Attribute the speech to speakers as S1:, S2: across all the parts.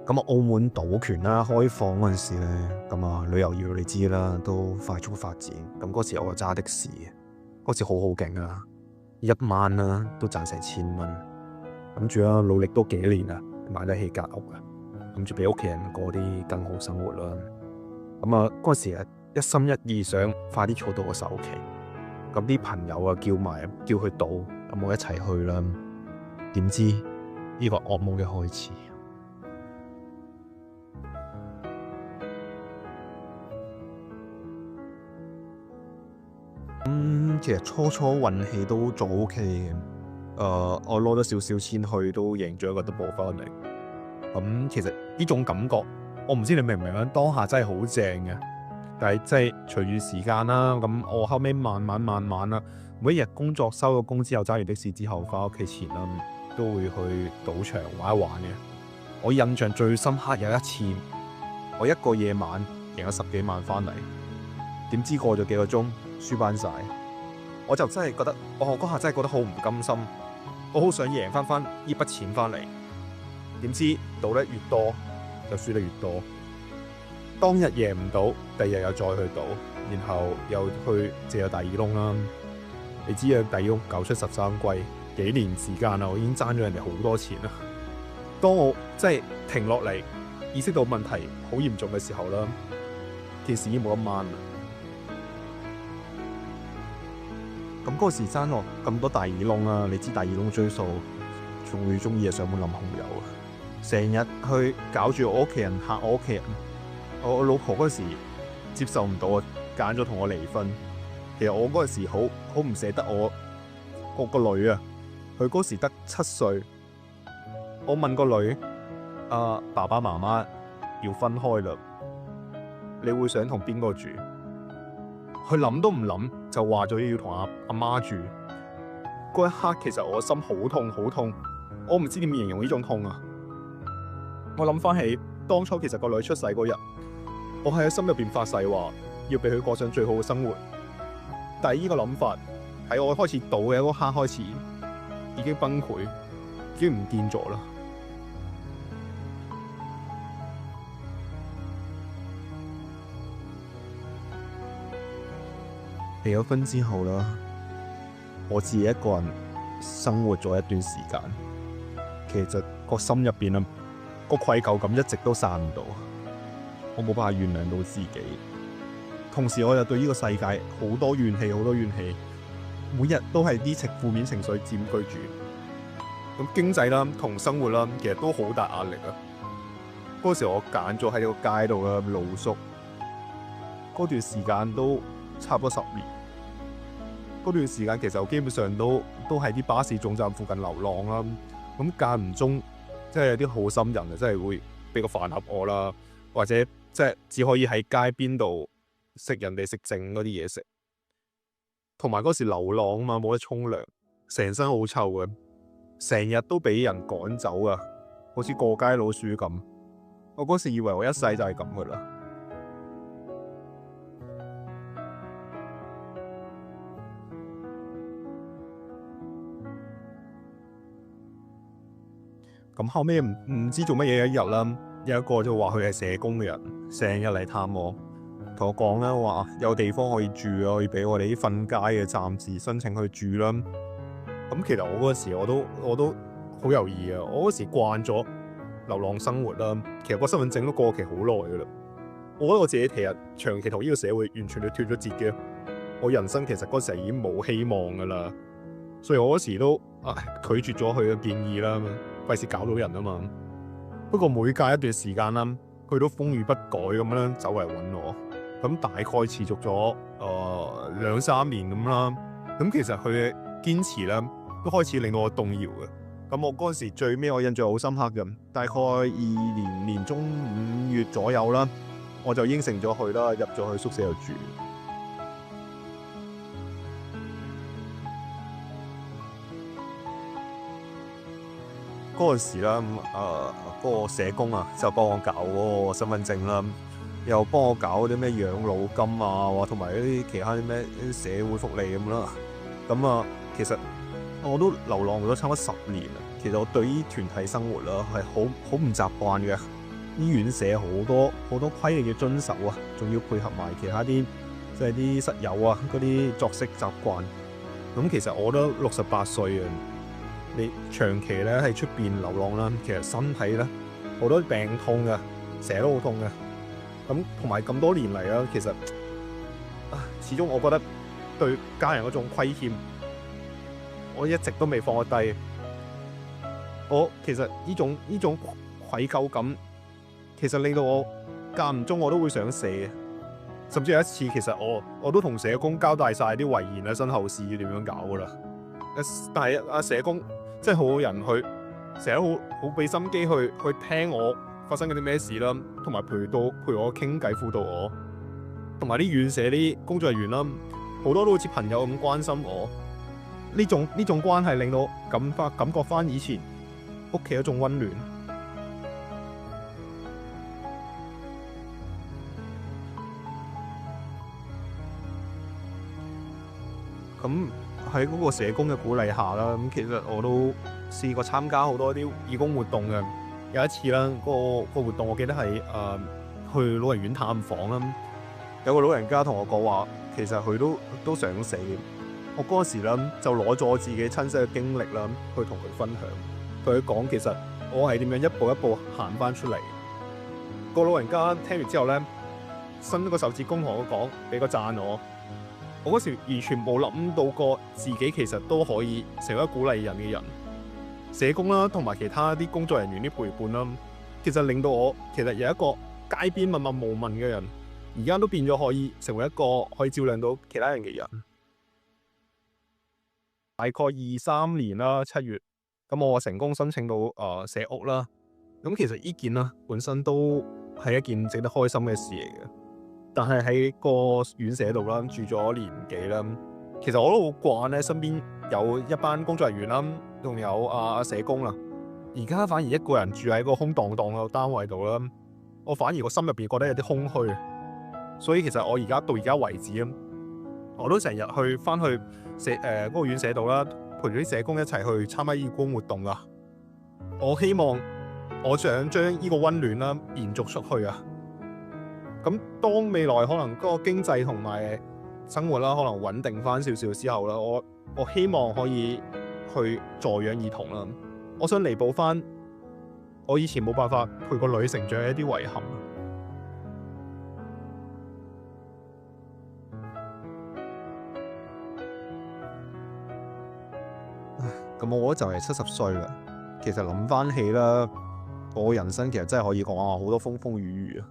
S1: 咁啊，澳門賭權啦開放嗰陣時咧，咁啊旅遊業你知啦，都快速發展。咁嗰時我就揸的士，嗰時好勁啊，1晚啦都賺成1000蚊。諗住啦，努力多幾年啊，買得起間屋啊，諗住俾屋企人過啲更好生活啦。咁啊嗰時啊一心一意想快啲儲到個首期。咁啲朋友啊叫佢賭，咁我一齊去啦。點知呢個噩夢嘅開始。其實初運氣都仲 OK 嘅。我攞咗少少錢去，都贏咗一個 double 翻嚟。其實呢種感覺，我唔知你明唔明啊？當下真係好正嘅。但係即係隨住時間啦，咁我後尾慢慢啦，每一日工作收咗工之後，揸完的士之後翻屋企前啦，都會去賭場玩一玩嘅。我印象最深刻有一次，我一個夜晚贏咗10幾萬翻嚟，點知過咗幾個鐘輸翻晒。我就真係覺得，我嗰下真係覺得好唔甘心，我好想贏翻呢筆錢翻嚟。點知賭得越多就輸得越多。當日贏唔到，第二日又再去賭，然後又去借咗第二窿啦。你知啊，第二窿9出13歸，幾年時間啦，我已經爭咗人哋好多錢啦。當我真係停落嚟，意識到問題好嚴重嘅時候啦，件事已經冇得掹啦。咁嗰時爭落咁多第二窿啦，你知第二窿追數，最中意係上門淋紅油啊！成日去搞住我屋企人，嚇我屋企人。我老婆嗰時接受唔到啊，揀咗同我離婚。其實我嗰時好唔捨得我個女啊，佢嗰時得7歲。我問個女：爸爸媽媽要分開啦，你會想同邊個住？佢諗都唔諗就話咗要同阿媽住。嗰一刻其實我心好痛，我唔知點形容呢種痛啊！我諗翻起當初其實個女出世嗰日，我喺心入邊發誓話要俾佢過上最好嘅生活。但係呢個諗法喺我開始賭嘅嗰刻開始已經崩潰，已經唔見咗啦。離咗婚之後啦，我自己一個人生活咗一段時間，其實個心入邊啊，個愧疚感一直都散唔到，我冇辦法原諒到自己。同時我又對呢個世界好多怨氣，每日都係啲負面情緒佔據住。咁經濟啦同生活啦，其實都好大壓力啊。嗰時我揀咗喺個街度啦露宿，嗰段時間都差唔多10年。嗰段時間其實我基本上都喺啲巴士總站附近流浪啦。咁間唔中即係有啲好心人啊，真係會俾個飯盒我啦，或者即係只可以喺街邊度食人哋食剩嗰啲嘢食。同埋嗰時流浪啊嘛，冇得沖涼，成身好臭嘅，成日都俾人趕走啊，好似過街老鼠咁。我嗰時以為我一世就係咁噶啦。咁後尾唔知做乜嘢一日啦，有一個就話佢係社工嘅人，成日嚟探我，同我講啦，話有地方可以住啊，可以俾我哋啲瞓街嘅暫時申請去住啦。咁其實我嗰時我都好猶豫啊，我嗰時慣咗流浪生活啦，其實個身份證都過期好耐噶啦。我覺得我自己其實長期同呢個社會完全都脫咗節嘅，我人生其實嗰時已經冇希望噶啦，所以我嗰時都拒絕咗佢嘅建議啦。費事搞到人啊嘛。不過每隔一段時間啦，佢都風雨不改咁樣走嚟揾我。咁大概持續咗2-3年咁啦。咁其實佢嘅堅持咧，都開始令到我動搖嘅。咁我嗰陣時最尾我印象好深刻嘅，大概20年中5月左右啦，我就應承咗佢啦，入咗去宿舍度住。嗰陣時啦，嗰個社工啊，就幫我搞嗰個身份證啦，又幫我搞啲咩養老金啊，同埋啲其他啲咩社會福利咁啦。咁其實我都流浪咗差唔多10年啦。其實我對於團體生活啦係好唔習慣嘅。啲院舍好多規例要遵守啊，仲要配合埋其他啲即係啲室友啊嗰啲作息習慣。咁其實我都68歲啊，你長期咧喺出邊流浪啦，其實身體咧好多病痛噶，成日都好痛噶。咁同埋咁多年嚟啦，其實始終我覺得對家人嗰種虧欠，我一直都未放得低。我其實呢種愧疚感，其實令到我間唔中我都會想死嘅。甚至有一次，其實我都同社工交代晒啲遺言啊、身後事點樣搞噶啦。但係社工真係好好人，佢成日好俾心機去聽我發生嗰啲咩事啦，同埋陪我傾偈、輔導我，同埋啲院舍啲工作人員啦，好多都好似朋友咁關心我。呢種關係令到感覺翻以前屋企一種溫暖。咁喺嗰個社工嘅鼓勵下啦，咁其實我都試過參加好多啲義工活動嘅。有一次啦，個活動我記得係去老人院探訪啦。有個老人家同我講話，其實佢都想死。我嗰時咧就攞咗我自己親身嘅經歷啦，去同佢分享，同佢講其實我係點樣一步一步行翻出嚟。個老人家聽完之後咧，伸個手指公同我講，俾個讚我。我嗰時完全冇諗到過自己其實都可以成為一個鼓勵人嘅人。社工啦，同埋其他啲工作人員啲陪伴啦，其實令到我其實有一個街邊默默無聞嘅人，而家都變咗可以成為一個可以照亮到其他人嘅人。大概23年啦7月，咁我成功申請到社屋啦。咁其實呢件啦本身都係一件值得開心嘅事嚟嘅。但係喺個院舍度啦，住咗年幾啦，其實我都好慣咧，身邊有一班工作人員啦，仲有社工啦。而家反而一個人住喺個空蕩蕩嘅單位度啦，我反而個心入邊覺得有啲空虛。所以其實我到而家為止，我都成日翻去嗰個院舍度啦，陪住啲社工一齊去參加義工活動噶。我想將呢個溫暖啦延續出去啊！咁當未來可能嗰個經濟同埋生活啦，可能穩定翻少少之後啦，我希望可以去助養兒童啦。我想彌補翻我以前冇辦法陪個女成長嘅一啲遺憾。咁我就係70歲啦。其實諗翻起啦，我人生其實真係可以講好多風風雨雨啊！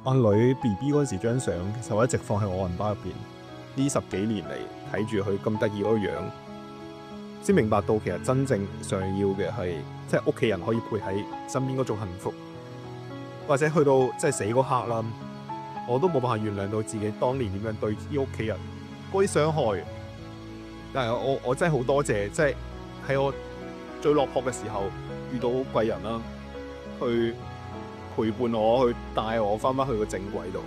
S1: 阿女 BB 嗰時張相，其實我一直放喺我銀包入邊。呢10幾年嚟睇住佢咁得意嗰個樣，先明白到其實真正想要嘅係即係屋企人可以陪喺身邊嗰種幸福。或者去到即係死嗰刻啦，我都冇辦法原諒到自己當年點樣對啲屋企人嗰啲傷害。但係我真係好多謝，即係喺我最落魄嘅時候遇到貴人啦，去陪伴我，去帶我翻返去個正軌度。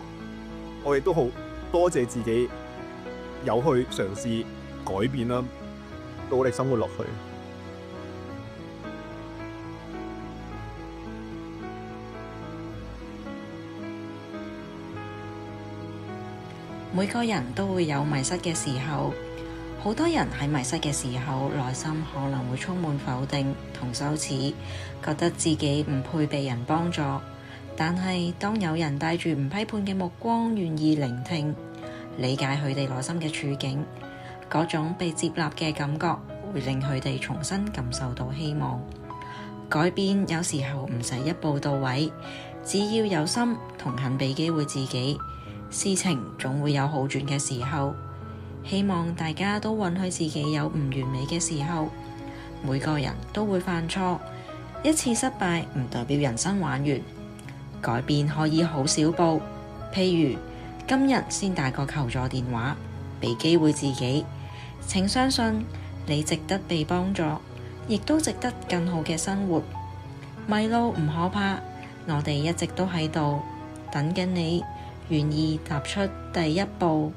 S1: 我亦都好多謝自己有去嘗試改變啦，努力生活落去。
S2: 每個人都會有迷失嘅時候，好多人喺迷失嘅時候，內心可能會充滿否定同羞恥，覺得自己唔配被人幫助。但係當有人帶住唔批判嘅目光，願意聆聽、理解佢哋內心嘅處境，嗰種被接納嘅感覺，會令佢哋重新感受到希望。改變有時候唔使一步到位，只要有心同肯俾機會自己，事情總會有好轉嘅時候。希望大家都允許自己有唔完美嘅時候，每個人都會犯錯，一次失敗唔代表人生玩完。改變可以好少步，譬如今日先打個求助電話，俾機會自己。請相信你值得被幫助，亦都值得更好嘅生活。迷路唔可怕，我哋一直都喺度等緊你，願意踏出第一步。